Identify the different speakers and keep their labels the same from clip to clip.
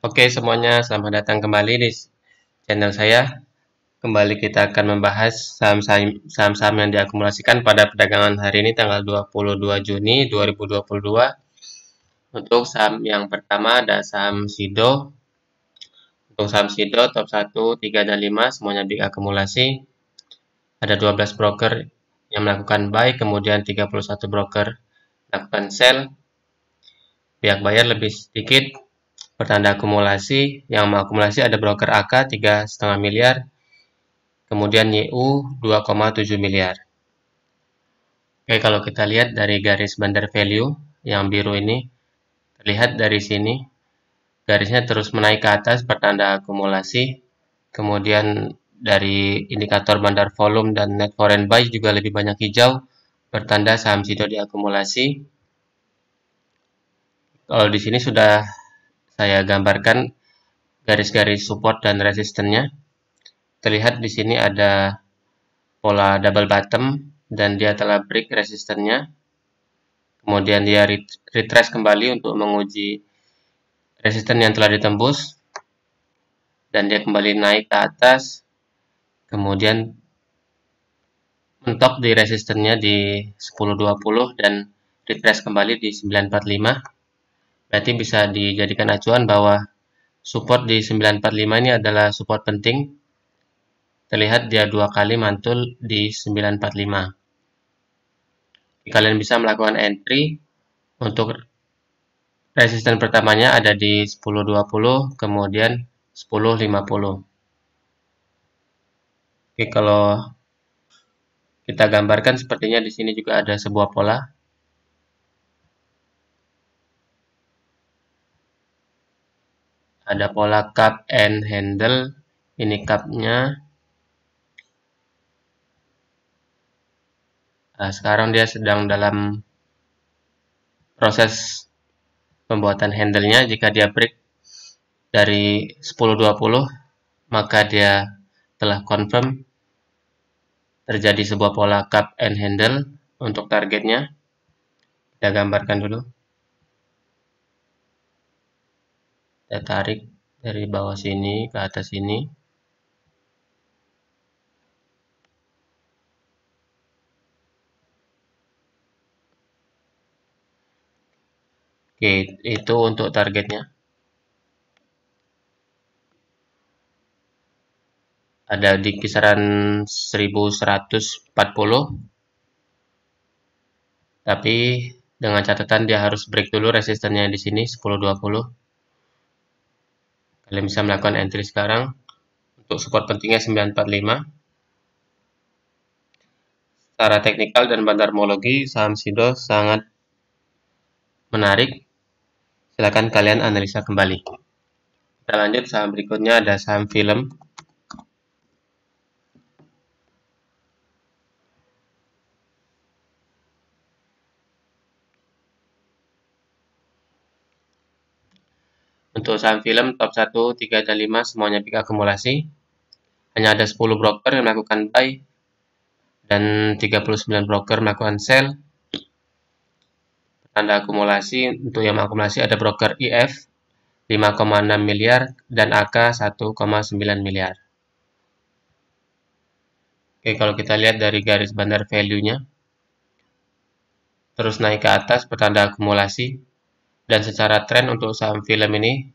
Speaker 1: Oke semuanya, selamat datang kembali di channel saya. Kembali kita akan membahas saham-saham yang diakumulasikan pada perdagangan hari ini tanggal 22 Juni 2022. Untuk saham yang pertama ada saham Sido. Untuk saham Sido top 1, 3, dan 5 semuanya diakumulasi. Ada 12 broker yang melakukan buy, kemudian 31 broker melakukan sell. Pihak buyer lebih sedikit, pertanda akumulasi. Yang mengakumulasi ada broker AK 3,5 miliar, kemudian YU 2,7 miliar. Oke, kalau kita lihat dari garis bandar value yang biru ini, terlihat dari sini garisnya terus menaik ke atas, pertanda akumulasi. Kemudian dari indikator bandar volume dan net foreign buy juga lebih banyak hijau, pertanda saham Sido diakumulasi. Kalau di sini sudah saya gambarkan garis-garis support dan resistennya. Terlihat di sini ada pola double bottom dan dia telah break resistennya. Kemudian dia retrace kembali untuk menguji resisten yang telah ditembus. Dan dia kembali naik ke atas. Kemudian mentok di resistennya di 10.20 dan retrace kembali di 9.45. Berarti bisa dijadikan acuan bahwa support di 9.45 ini adalah support penting. Terlihat dia dua kali mantul di 9.45. Kalian bisa melakukan entry untuk resisten pertamanya ada di 10.20, kemudian 10.50. Oke, kalau kita gambarkan sepertinya di sini juga ada sebuah pola. Ada pola cup and handle. Ini cupnya. Nah, sekarang dia sedang dalam proses pembuatan handle-nya. Jika dia break dari 10.20, maka dia telah confirm terjadi sebuah pola cup and handle. Untuk targetnya kita gambarkan dulu. Kita tarik dari bawah sini ke atas sini. Oke, itu untuk targetnya. Ada di kisaran 1140. Tapi dengan catatan dia harus break dulu resistennya di sini 10.20. Kalian bisa melakukan entry sekarang. Untuk support pentingnya 945. Secara teknikal dan bandarmologi, saham Sido sangat menarik. Silakan kalian analisa kembali. Kita lanjut, saham berikutnya ada saham film. Untuk saham film top 1, 3, dan 5 semuanya peak akumulasi. Hanya ada 10 broker yang melakukan buy dan 39 broker melakukan sell. Tanda akumulasi untuk yang mengakumulasi ada broker IF 5,6 miliar dan AK 1,9 miliar. Oke, kalau kita lihat dari garis bandar value-nya terus naik ke atas pertanda akumulasi, dan secara tren untuk saham film ini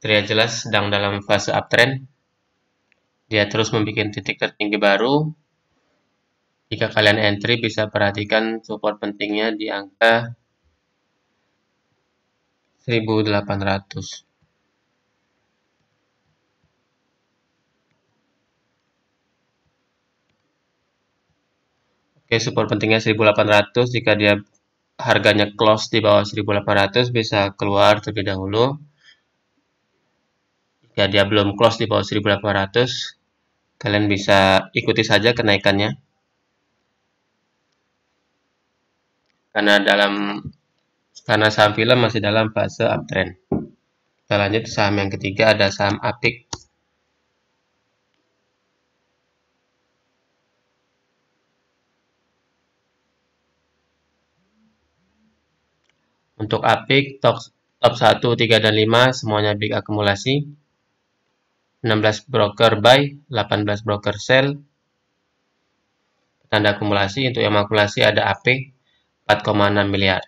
Speaker 1: terlihat jelas sedang dalam fase uptrend. Dia terus membuat titik tertinggi baru. Jika kalian entry bisa perhatikan support pentingnya di angka 1800. Oke, support pentingnya 1800. Jika dia harganya close di bawah 1800 bisa keluar terlebih dahulu. Jika dia belum close di bawah 1800, kalian bisa ikuti saja kenaikannya. Karena saham film masih dalam fase uptrend. Kita lanjut saham yang ketiga, ada saham Apik. Untuk Apik Top 1, 3, dan 5 semuanya big akumulasi. 16 broker buy, 18 broker sell. Tanda akumulasi, untuk yang akumulasi ada AP 4,6 miliar.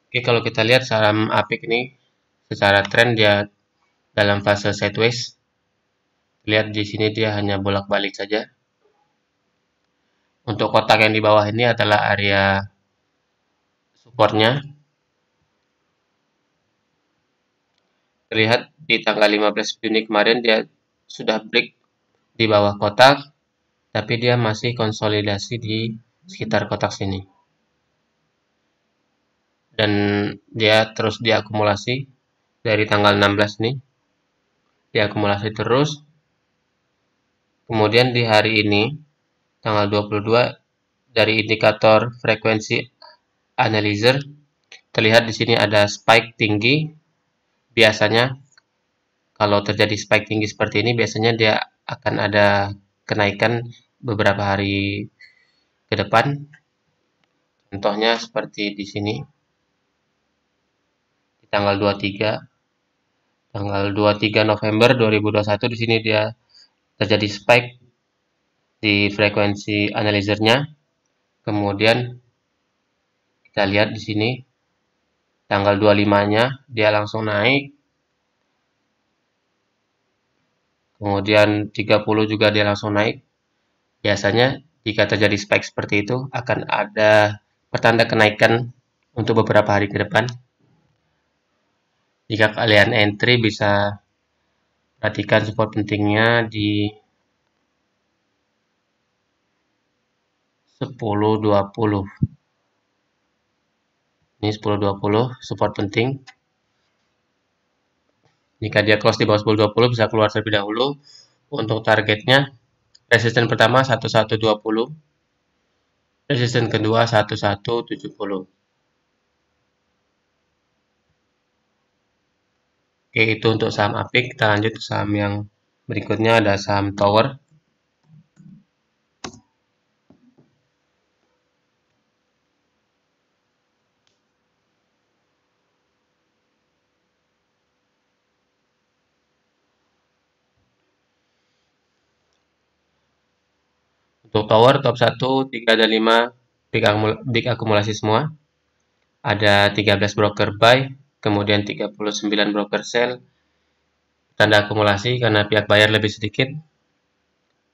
Speaker 1: Oke, kalau kita lihat saham APIC ini secara tren dia dalam fase sideways. Lihat di sini dia hanya bolak-balik saja. Untuk kotak yang di bawah ini adalah area supportnya. Terlihat di tanggal 15 Juni kemarin dia sudah break di bawah kotak, tapi dia masih konsolidasi di sekitar kotak sini. Dan dia terus diakumulasi dari tanggal 16 nih. Diakumulasi terus. Kemudian di hari ini, tanggal 22, dari indikator frekuensi analyzer, terlihat di sini ada spike tinggi. Biasanya kalau terjadi spike tinggi seperti ini, biasanya dia akan ada kenaikan beberapa hari ke depan. Contohnya seperti di sini. Di tanggal 23 November 2021 di sini dia terjadi spike di frekuensi analyzernya. Kemudian kita lihat di sini tanggal 25-nya dia langsung naik. Kemudian 30 juga dia langsung naik. Biasanya jika terjadi spike seperti itu akan ada pertanda kenaikan untuk beberapa hari ke depan. Jika kalian entry bisa perhatikan support pentingnya di 10.20. Ini 10.20 support penting. Jika dia close di bawah 10.20 bisa keluar terlebih dahulu. Untuk targetnya resisten pertama 1120, resisten kedua 1170. Oke, itu untuk saham APIC. Kita lanjut ke saham yang berikutnya, ada saham Tower. Untuk Tower top 1, 3, dan 5 big akumulasi semua. Ada 13 broker buy, kemudian 39 broker sell. Tanda akumulasi karena pihak bayar lebih sedikit.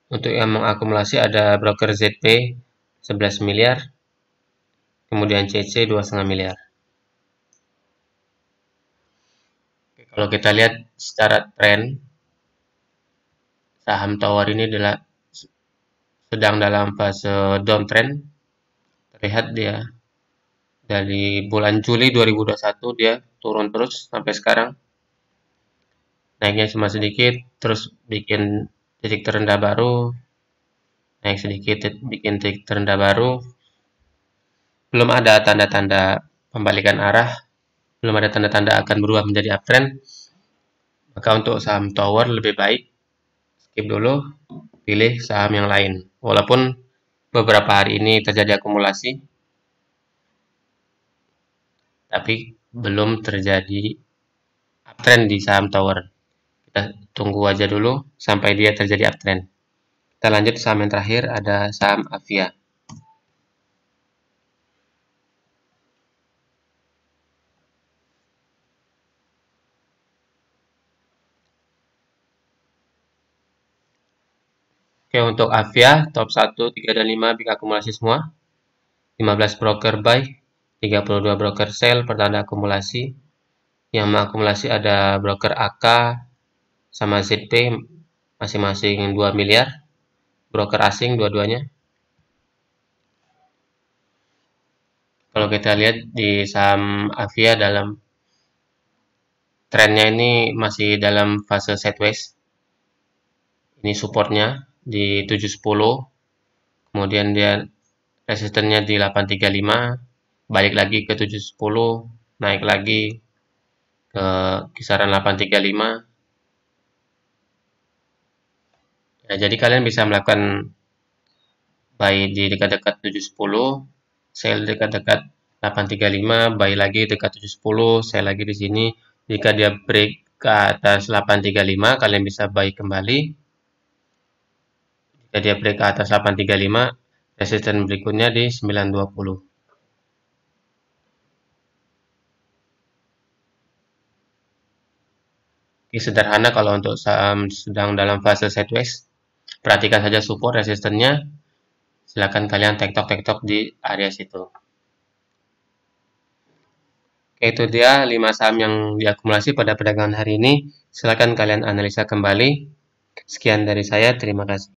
Speaker 1: Untuk yang mengakumulasi ada broker ZP 11 miliar, kemudian CC 2,5 miliar. Kalau kita lihat secara tren, saham Tower ini adalah sedang dalam fase downtrend. Terlihat dia dari bulan Juli 2021 dia turun terus sampai sekarang. Naiknya cuma sedikit, terus bikin titik terendah baru, naik sedikit, bikin titik terendah baru. Belum ada tanda-tanda pembalikan arah, belum ada tanda-tanda akan berubah menjadi uptrend. Maka untuk saham Tower lebih baik skip dulu, pilih saham yang lain. Walaupun beberapa hari ini terjadi akumulasi, tapi belum terjadi uptrend di saham Tower. Kita tunggu aja dulu sampai dia terjadi uptrend. Kita lanjut saham yang terakhir, ada saham Avia. Oke, untuk Avia top 1, 3, dan 5 big akumulasi semua. 15 broker buy, 32 broker sell, pertanda akumulasi. Yang mengakumulasi ada broker AK sama ZP masing-masing 2 miliar. Broker asing dua-duanya. Kalau kita lihat di saham Avia dalam trennya ini masih dalam fase sideways. Ini supportnya di 710, kemudian dia resistennya di 835, balik lagi ke 710, naik lagi ke kisaran 835. Ya, jadi kalian bisa melakukan buy di dekat-dekat 710, sell dekat-dekat 835, buy lagi dekat 710, sell lagi di sini. Jika dia break ke atas 835, kalian bisa buy kembali. Jika dia break ke atas 835, resisten berikutnya di 920. Oke, sederhana kalau untuk saham sedang dalam fase sideways. Perhatikan saja support resistennya. Silakan kalian tektok-tektok di area situ. Oke, itu dia 5 saham yang diakumulasi pada perdagangan hari ini. Silakan kalian analisa kembali. Sekian dari saya, terima kasih.